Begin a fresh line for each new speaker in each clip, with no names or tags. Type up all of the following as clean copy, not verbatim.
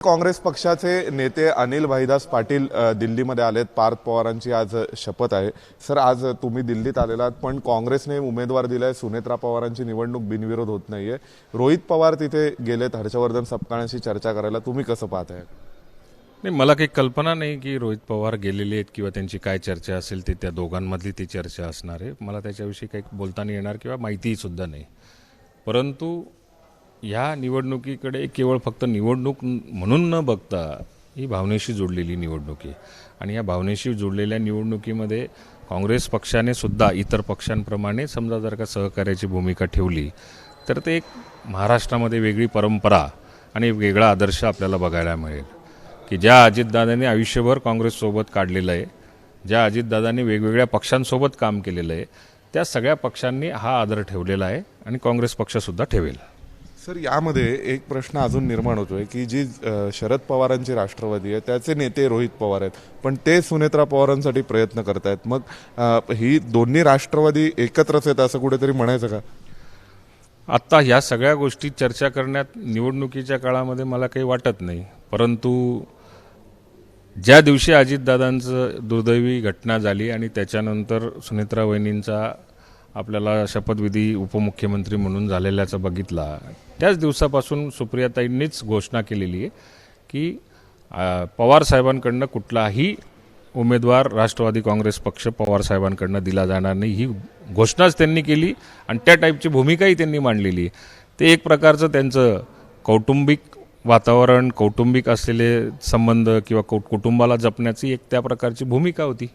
काँग्रेस पक्षाचे नेते अनिल भाईदास पाटील दिल्लीमध्ये आलेत। पार्थ पवारांची आज शपथ आहे। सर, आज तुम्ही दिल्लीत आलेलात, पण काँग्रेसने उमेदवार दिलाय। सुनेत्रा पवारांची निवडणूक बिनविरोध होत नाहीये। रोहित पवार तिथे गेलेत हर्षवर्धन सपकाळांशी चर्चा करायला। तुम्ही कसं पाहताय?
नाही, मला काही कल्पना नाही की रोहित पवार गेलेले आहेत किंवा त्यांची काय चर्चा असेल ते त्या दोघांमधली ती चर्चा असणार आहे। मला त्याच्याविषयी काही बोलता नाही येणार किंवा माहितीही सुद्धा नाही। परंतु ह्या निवडणुकीकडे केवळ फक्त निवडणूक म्हणून न बघता ही भावनेशी जोडलेली निवडणूक आहे आणि या भावनेशी जोडलेल्या निवडणुकीमध्ये काँग्रेस पक्षाने सुद्धा इतर पक्षांप्रमाणे समजा जर का सहकार्याची भूमिका ठेवली तर ते एक महाराष्ट्रामध्ये वेगळी परंपरा आणि वेगळा आदर्श आपल्याला बघायला मिळेल की ज्या अजितदादांनी आयुष्यभर काँग्रेससोबत काढलेलं आहे, ज्या अजितदादांनी वेगवेगळ्या पक्षांसोबत काम केलेलं आहे, त्या सगळ्या पक्षांनी हा आदर ठेवलेला आहे आणि काँग्रेस पक्षसुद्धा ठेवेल।
सर, यामध्ये एक प्रश्न अजून निर्माण होतोय की जी शरद पवारांची राष्ट्रवादी आहे त्याचे नेते रोहित पवार आहेत, पण ते सुनेत्रा पवारांसाठी प्रयत्न करतायत। मग ही दोन्ही राष्ट्रवादी एकत्रच आहेत असं कुठेतरी म्हणायचं का?
आत्ता ह्या सगळ्या गोष्टी चर्चा करण्यात निवडणुकीच्या काळामध्ये मला काही वाटत नाही। परंतु ज्या दिवशी अजितदादांचं दुर्दैवी घटना झाली आणि त्याच्यानंतर सुनेत्रा वहिनींचा आपल्याला शपथविधी उपमुख्यमंत्री म्हणून झालेल्याचा बघितला, त्याच दिवसापासून सुप्रियाताईंनीच घोषणा केलेली आहे की पवार साहेबांकडनं कुठलाही उमेदवार राष्ट्रवादी काँग्रेस पक्ष पवार साहेबांकडनं दिला जाणार नाही, ही घोषणाच त्यांनी केली आणि त्या टाईपची भूमिकाही त्यांनी मांडलेली आहे। ते एक प्रकारचं त्यांचं कौटुंबिक वातावरण, कौटुंबिक असलेले संबंध किंवा कुटुंबाला जपण्याची एक त्या प्रकारची भूमिका होती।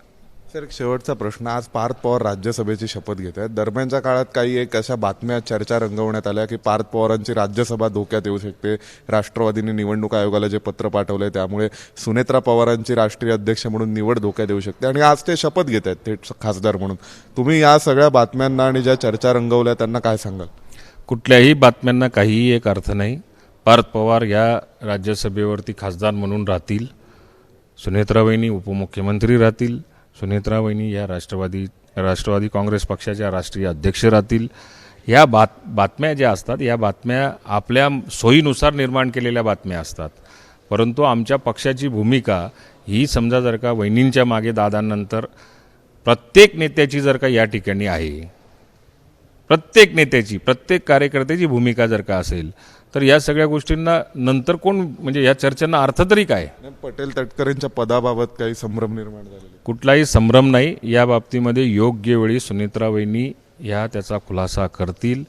सर, एक शेवटचा प्रश्न, आज पार्थ पवार राज्यसभेची शपथ घेत आहेत। दरम्यानच्या काळात काही एक अशा बातम्या चर्चा रंगवण्यात आल्या की पार्थ पवारांची राज्यसभा धोक्यात येऊ शकते। राष्ट्रवादीने निवडणूक आयोगाला जे पत्र पाठवलंय त्यामुळे सुनेत्रा पवारांची राष्ट्रीय अध्यक्ष म्हणून निवड धोक्यात येऊ शकते आणि आज ते शपथ घेत आहेत थेट खासदार म्हणून। तुम्ही या सगळ्या बातम्यांना आणि ज्या चर्चा रंगवल्या त्यांना काय सांगाल?
कुठल्याही बातम्यांना काहीही एक अर्थ नाही। पार्थ पवार या राज्यसभेवरती खासदार म्हणून राहतील, सुनेत्रा वहिनी उपमुख्यमंत्री राहतील, सुनेत्रा वहिनी या राष्ट्रवादी काँग्रेस पक्षाच्या राष्ट्रीय अध्यक्ष राहतील। या बातम्या ज्या असतात या बातम्या आपल्या सोयीनुसार निर्माण केलेल्या बातम्या असतात। परंतु आमच्या पक्षाची भूमिका ही समजा जर का वहिनींच्या मागे दादांनंतर प्रत्येक नेत्याची जर का या ठिकाणी आहे, प्रत्येक नेत्याची, प्रत्येक कार्यकर्त्याची भूमिका जर का असेल तर या सगळ्या गोष्टींना नंतर कोण, म्हणजे या चर्चांना अर्थ तरी काय?
पटेल तटकरेंच्या पदाबाबत काही संभ्रम निर्माण झालेला?
कुठलाही संभ्रम नाही। या बाबतीमध्ये योग्य वेळी सुनेत्रा वहिनी ह्या त्याचा खुलासा करतील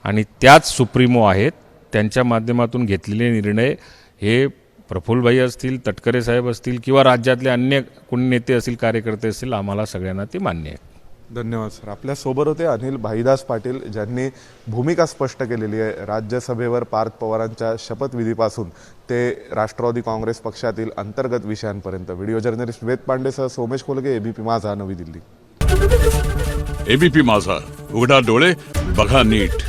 आणि त्याच सुप्रीमो आहेत। त्यांच्या माध्यमातून घेतलेले निर्णय हे प्रफुल्लभाई असतील, तटकरे साहेब असतील किंवा राज्यातले अन्य कोणी नेते असतील, कार्यकर्ते असतील, आम्हाला सगळ्यांना ते मान्य आहे।
धन्यवाद सर। आपल्या सोबत होते अनिल भाईदास पाटील, ज्यांनी भूमिका स्पष्ट केलेली आहे राज्यसभेवर पार्थ पवारांच्या शपथविधीपासून ते राष्ट्रवादी काँग्रेस पक्षातील अंतर्गत विषयांपर्यंत। व्हिडिओ जर्नलिस्ट वेद पांडेसह सोमेश कोलगे, एबीपी माझा, नवी दिल्ली।
एबीपी माझा, उघडा डोळे बघा नीट।